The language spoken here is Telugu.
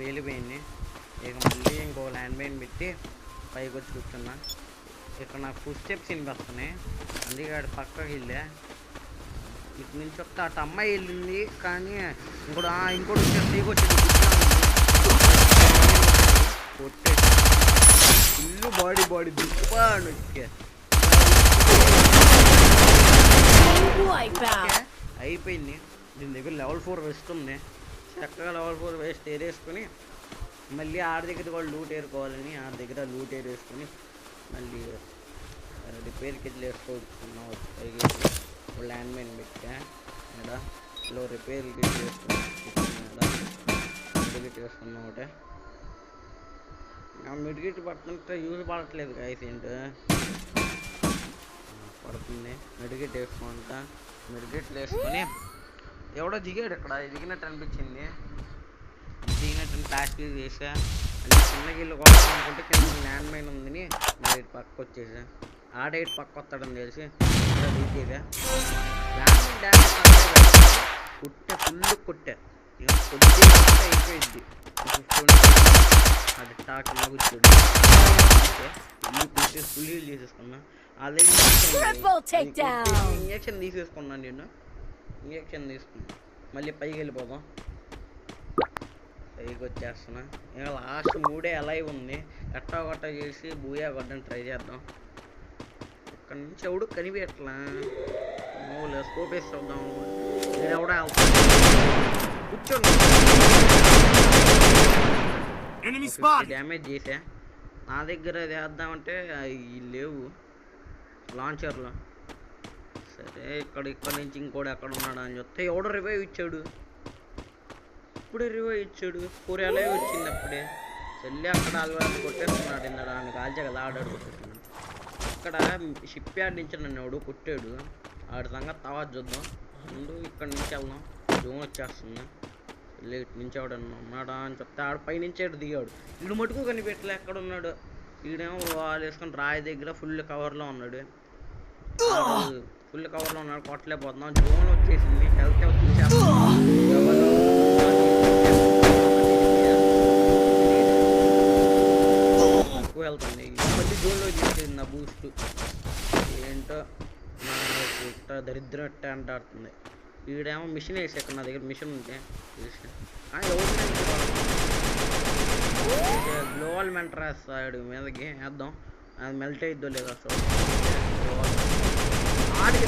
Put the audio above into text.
పేలిపోయింది. ఇక మళ్ళీ ఇంకో ల్యాండ్ మైన్ పెట్టి పైకి వచ్చి కూర్చున్నా. ఇక్కడ నాకు ఫుడ్ స్టెప్స్ వినిపిస్తున్నాయి, అందుకే ఆడ పక్కకి వెళ్ళా. ఇటు నుంచి వస్తే అటు అమ్మాయి వెళ్ళింది, కానీ ఇంకోటి వచ్చేసి పైకి వచ్చింది. కొట్టే ఫుల్ బాడీ దుప్పా వచ్చే అయిపోయింది. దీని దగ్గర లెవెల్ 4 వెస్ట్ ఉంది. చక్కగా లెవెల్ 4 వెస్ట్ ఏరేసుకొని మళ్ళీ ఆడ దగ్గర కూడా లూట్ ఏరుకోవాలని ఆడ దగ్గర లూట్ ఏరేసుకొని మళ్ళీ రిపేర్కి వెళ్ళి వేసుకోవచ్చుకున్నాం. ల్యాండ్ మైన్ పెట్టా ఇక్కడ రిపేర్ గిట్ చేసుకున్నాం. మిడ్గిట్ వేసుకున్నాం ఒకటే. మిడ్గిట్ పడుతుంటే యూజ్ పడట్లేదు గైస్. ఏంటో పడుతుంది. మిడ్గిట్ వేసుకుంటా. మిడ్గిట్లు వేసుకొని ఎవడో దిగాడు. ఇక్కడ దిగినట్టు అనిపించింది. దిగినట్టు ప్లాస్టిక్ చేసా. అంటే చిన్న గిల్లు కోసం అనుకుంటే కింద ల్యాండ్ మైన్ ఉందని మరి ఇటు పక్క వచ్చేసా. ఆడేటు పక్క వస్తాడని తెలిసి దిగేదా. ల్యాండ్ మైన్ డ్యామేజ్ కుట్టే ఫుల్ కొట్టా. ఇక కొద్దిగా అయిపోయింది. అది టాక్ కూర్చోడు ఫుల్ హీల్ చేసేసుకున్నా. ఆల్రెడీ ఇంజక్షన్ తీసేసుకున్నాను నేను. ఇంజక్షన్ తీసుకున్నా. మళ్ళీ పైకి వెళ్ళిపోదాం. పైకి వచ్చేస్తున్నా. ఇంకా లాస్ట్ 3 అలైవ్ ఉంది. ఎట్టా గట్టా చేసి బూయా కొట్టని ట్రై చేద్దాం. ఇక్కడ నుంచి ఎవడు కనిపెట్టలా. స్కోప్ వేసి చూద్దాం. నేను ఎవడా కూర్చోండి. డ్యామేజ్ చేసా. నా దగ్గర వేద్దామంటే అవి లేవు లాంచర్లో. సరే ఇక్కడ నుంచి ఇంకోటి ఎక్కడ ఉన్నాడు అని చెప్తే ఎవడో రివైవ్ ఇచ్చాడు. ఇప్పుడే రివైవ్ ఇచ్చాడు. 4 అలైవ్ వచ్చింది అప్పుడే. చెల్లి అక్కడ అలవాటు కొట్టేస్తున్నాడు. ఇందా దాన్ని కాల్చా కదా ఆడాడు కొట్టేస్తున్నాడు. ఇక్కడ షిప్ యార్డ్ నుంచి నన్ను ఎవడు కొట్టాడు. ఆడి సంగతి తర్వాత చూద్దాం. ముందు ఇక్కడ నుంచి వెళ్దాం. జోన్ వచ్చేస్తుంది. వెళ్ళి ఇటు నుంచి ఎవడన్నా ఉన్నాడా అని చెప్తే ఆడ పైనుంచి ఆడు దిగాడు. ఇడు మటుకు కనిపెట్టలే ఎక్కడ ఉన్నాడు. ఈడేమో వాళ్ళు వేసుకొని రాయి దగ్గర ఫుల్ కవర్లో ఉన్నాడు. ఫుల్ కవర్లో ఉన్నాడు. కొట్టలేకపోతున్నాం. జోన్ వచ్చేసింది. హెల్త్ తక్కువ వెళ్తుంది. మళ్ళీ జోన్లో చేసేది నా బూస్ట్. ఏంటో నా దరిద్రం అంటాడుతుంది. ఈడేమో మిషన్ వేసి ఇక్కడ నా దగ్గర మిషన్ ఉంటే గ్లోవల్ మెంటర్ వేస్తాడు మీదకి. వేద్దాం. అది మెల్ట్ అయిద్దో లేదో అసలు. ఆడికి